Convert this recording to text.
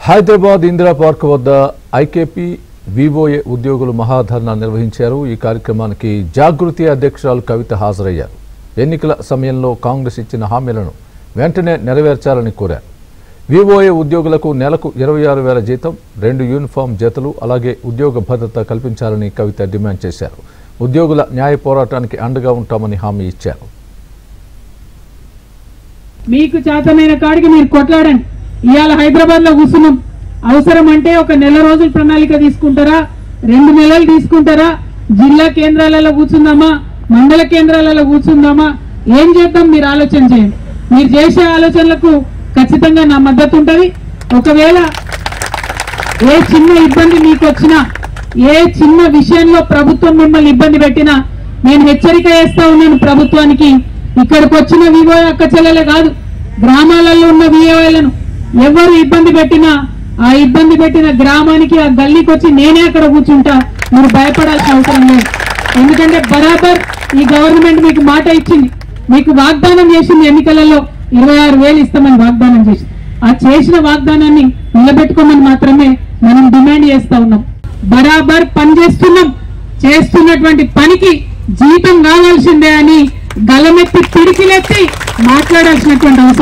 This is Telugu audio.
హైదరాబాద్ ఇందిరా పార్క్ వద్ద ఐకేపీ వివోఏ ఉద్యోగులు మహాధర్నా నిర్వహించారు। ఈ కార్యక్రమానికి జాగృతి అధ్యక్షురాలు కవిత హాజరయ్యారు। ఎన్నికల సమయంలో కాంగ్రెస్ ఇచ్చిన హామీలను వెంటనే నెరవేర్చాలని కోరారు। వివోఏ ఉద్యోగులకు నెలకు 26,000 జీతం, 2 యూనిఫామ్ జతలు, అలాగే ఉద్యోగ భద్రత కల్పించాలని కవిత డిమాండ్ చేశారు। ఉద్యోగుల న్యాయ పోరాటానికి అండగా ఉంటామని హామీ ఇచ్చారు। మీకు చేతనైన కాడికి మీరు కొట్లాడండి। ఇవాళ హైదరాబాద్ లో కూర్చున్నాం, అవసరం అంటే ఒక నెల రోజుల ప్రణాళిక తీసుకుంటారా, 2 నెలలు తీసుకుంటారా, జిల్లా కేంద్రాలలో కూర్చుందామా, మండల కేంద్రాలలో కూర్చుందామా, ఏం చేద్దాం మీరు ఆలోచన చేయండి। మీరు చేసే ఆలోచనలకు ఖచ్చితంగా నా మద్దతు ఉంటుంది। ఒకవేళ ఏ చిన్న ఇబ్బంది మీకు వచ్చినా, ఏ చిన్న విషయంలో ప్రభుత్వం మిమ్మల్ని ఇబ్బంది పెట్టినా నేను హెచ్చరిక చేస్తా ఉన్నాను ప్రభుత్వానికి। ఇక్కడికి వచ్చిన వివోఏ అక్క చెల్లెలే కాదు, గ్రామాలలో ఉన్న వివోఏలను ఎవరు ఇబ్బంది పెట్టినా ఆ ఇబ్బంది పెట్టిన గ్రామానికి, ఆ గల్లీకి వచ్చి నేనే అక్కడ కూర్చుంటా, మీరు భయపడాల్సిన అవసరం లేదు। ఎందుకంటే బరాబర్ ఈ గవర్నమెంట్ మీకు మాట ఇచ్చింది, మీకు వాగ్దానం చేసింది, ఎన్నికలలో 26,000 ఇస్తామని వాగ్దానం చేసింది। ఆ చేసిన వాగ్దానాన్ని నిలబెట్టుకోమని మాత్రమే మనం డిమాండ్ చేస్తా ఉన్నాం। బరాబర్ పనిచేస్తున్నాం, చేస్తున్నటువంటి పనికి జీతం కావాల్సిందే అని గలమెత్తి పిడికిలెత్తి మాట్లాడాల్సినటువంటి అవసరం